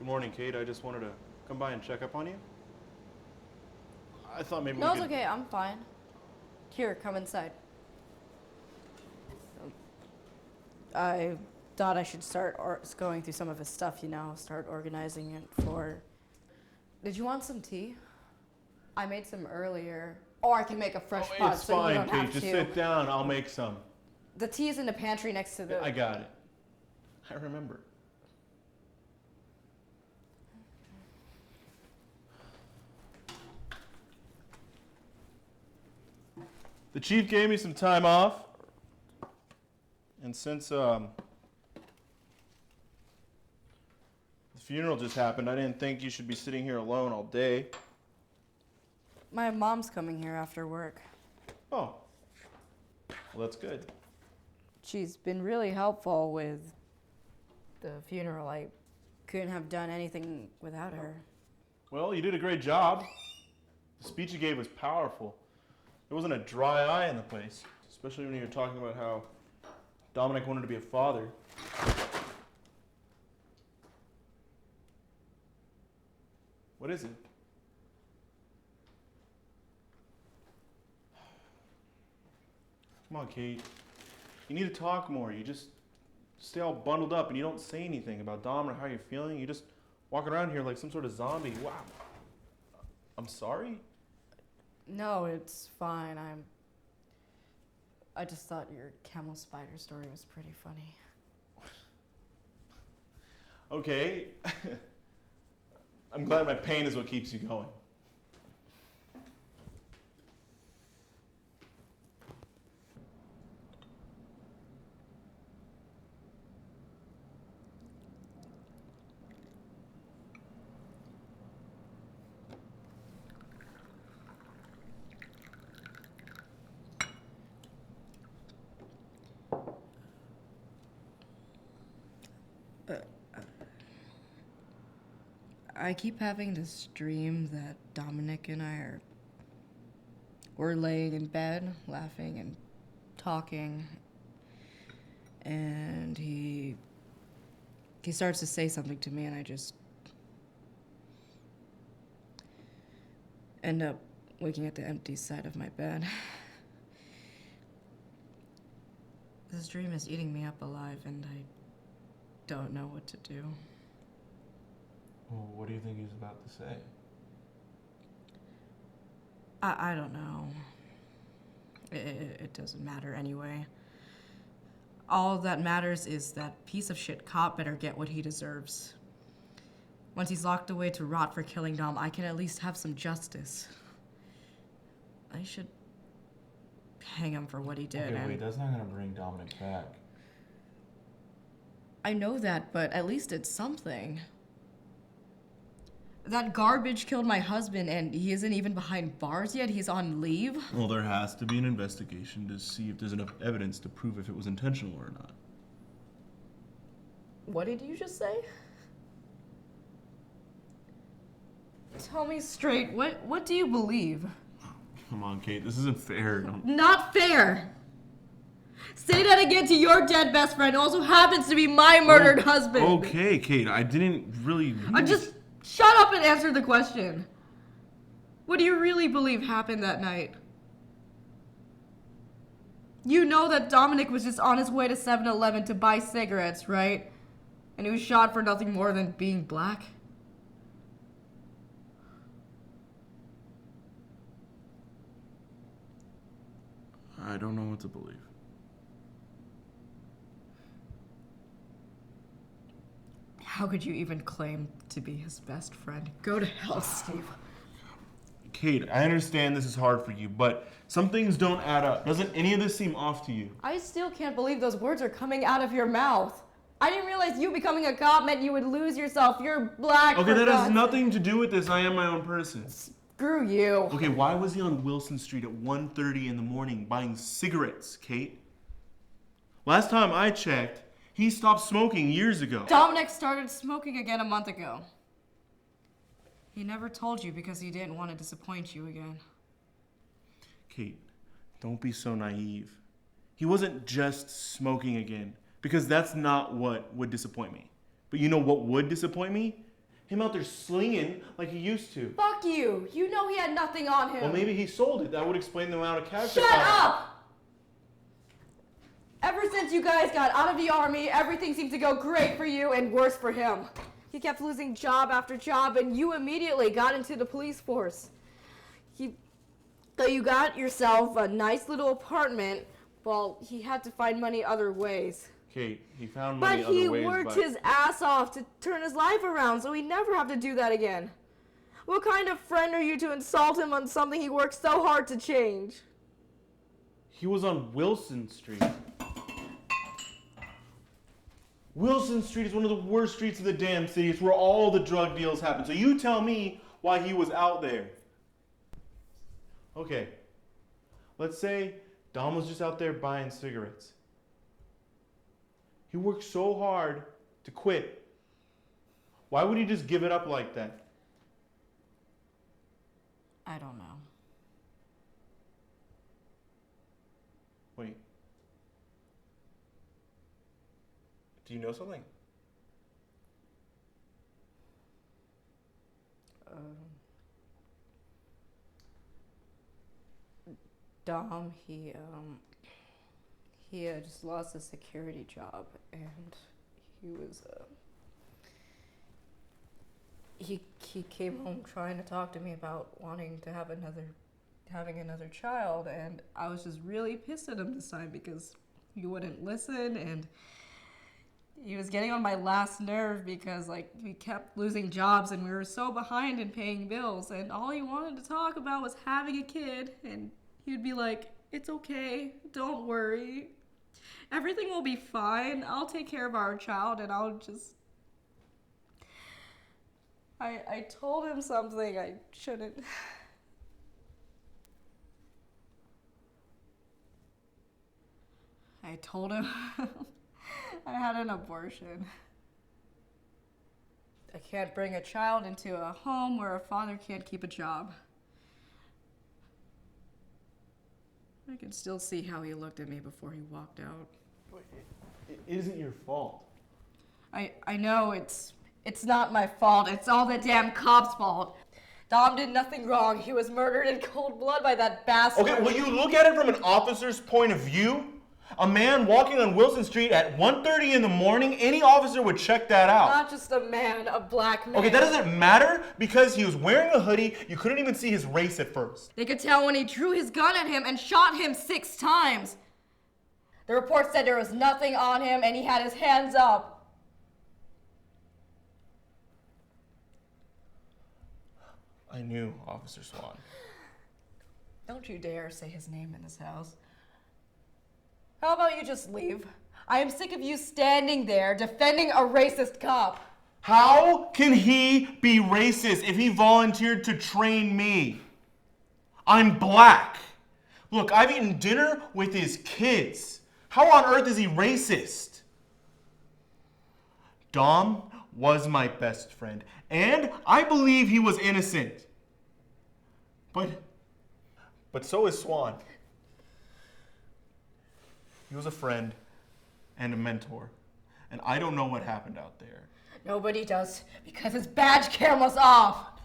morning, Kate. I just wanted to come by and check up on you. I thought maybe No, we it's could... okay. I'm fine. Here, come inside. I thought I should start going through some of his stuff, start organizing it for... Did you want some tea? I made some earlier. Or I can make a fresh pot It's so you fine, don't Kate. have Just to. sit down. I'll make some. The tea's in the pantry next to the... I got it. I remember. The chief gave me some time off. And since the funeral just happened, I didn't think you should be sitting here alone all day. My mom's coming here after work. Oh. Well, that's good. She's been really helpful with the funeral. I couldn't have done anything without her. Well, you did a great job. The speech you gave was powerful. There wasn't a dry eye in the place, especially when you were talking about how Dominic wanted to be a father. What is it? Come on, Kate. You need to talk more. You just stay all bundled up and you don't say anything about Dom or how you're feeling. You just walk around here like some sort of zombie. Wow. I'm sorry? No, it's fine. I just thought your camel spider story was pretty funny. Okay. I'm glad my pain is what keeps you going. I keep having this dream that Dominic and we're laying in bed, laughing and talking, and he starts to say something to me, and I just end up waking at the empty side of my bed. This dream is eating me up alive, and I don't know what to do. Well, what do you think he's about to say? I don't know. It doesn't matter anyway. All that matters is that piece of shit cop better get what he deserves. Once he's locked away to rot for killing Dom, I can at least have some justice. I should hang him for what he did. Okay, wait, that's not gonna bring Dominic back. I know that, but at least it's something. That garbage killed my husband, and he isn't even behind bars yet. He's on leave. Well, there has to be an investigation to see if there's enough evidence to prove if it was intentional or not. What did you just say? Tell me straight, what do you believe? Come on, Kate, this isn't fair. No. Not fair! Say that again to your dead best friend, who also happens to be my murdered husband. Okay, Kate, I didn't really... Just shut up and answer the question. What do you really believe happened that night? You know that Dominic was just on his way to 7-Eleven to buy cigarettes, right? And he was shot for nothing more than being black? I don't know what to believe. How could you even claim to be his best friend? Go to hell, Steve. Kate, I understand this is hard for you, but some things don't add up. Doesn't any of this seem off to you? I still can't believe those words are coming out of your mouth. I didn't realize you becoming a cop meant you would lose yourself. You're black. Okay, that has nothing to do with this. I am my own person. Screw you. Okay, why was he on Wilson Street at 1:30 in the morning buying cigarettes, Kate? Last time I checked, he stopped smoking years ago. Dominic started smoking again a month ago. He never told you because he didn't want to disappoint you again. Kate, don't be so naive. He wasn't just smoking again, because that's not what would disappoint me. But you know what would disappoint me? Him out there slinging like he used to. Fuck you! You know he had nothing on him. Well, maybe he sold it. That would explain the amount of cash. Shut up! Ever since you guys got out of the army, everything seemed to go great for you and worse for him. He kept losing job after job, and you immediately got into the police force. So you got yourself a nice little apartment, while he had to find money other ways. Kate, he found money But other he ways. worked his ass off to turn his life around, so he'd never have to do that again. What kind of friend are you to insult him on something he worked so hard to change? He was on Wilson Street. Wilson Street is one of the worst streets of the damn city. It's where all the drug deals happen. So you tell me why he was out there. Okay. Let's say Dom was just out there buying cigarettes. He worked so hard to quit. Why would he just give it up like that? I don't know. Wait. Do you know something? Dom, he just lost a security job, and he was, he came home trying to talk to me about wanting to having another child, and I was just really pissed at him this time because he wouldn't listen, and he was getting on my last nerve because, like, we kept losing jobs and we were so behind in paying bills, and all he wanted to talk about was having a kid, and he'd be like, "It's okay, don't worry. Everything will be fine. I'll take care of our child," and I'll just... I told him something I shouldn't. I told him I had an abortion. I can't bring a child into a home where a father can't keep a job. I can still see how he looked at me before he walked out. It isn't your fault. I know it's not my fault. It's all the damn cops' fault. Dom did nothing wrong. He was murdered in cold blood by that bastard. Okay, well, you look at it from an officer's point of view. A man walking on Wilson Street at 1:30 in the morning, any officer would check that out. Not just a man, a black man. Okay, that doesn't matter because he was wearing a hoodie. You couldn't even see his race at first. They could tell when he drew his gun at him and shot him 6 times. The report said there was nothing on him and he had his hands up. I knew Officer Swan. Don't you dare say his name in this house. How about you just leave? I am sick of you standing there defending a racist cop. How can he be racist if he volunteered to train me? I'm black. Look, I've eaten dinner with his kids. How on earth is he racist? Dom was my best friend, and I believe he was innocent. But so is Swan. He was a friend and a mentor, and I don't know what happened out there. Nobody does, because his badge cam was off.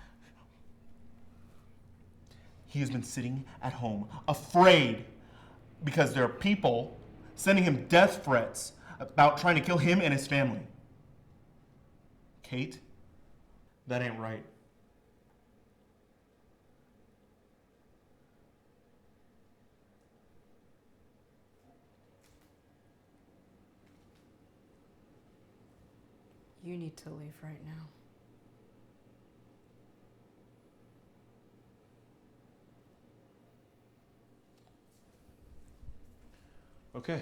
He has been sitting at home, afraid, because there are people sending him death threats about trying to kill him and his family. Kate, that ain't right. You need to leave right now. Okay.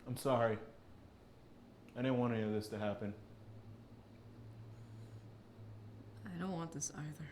I'm sorry. I didn't want any of this to happen. I don't want this either.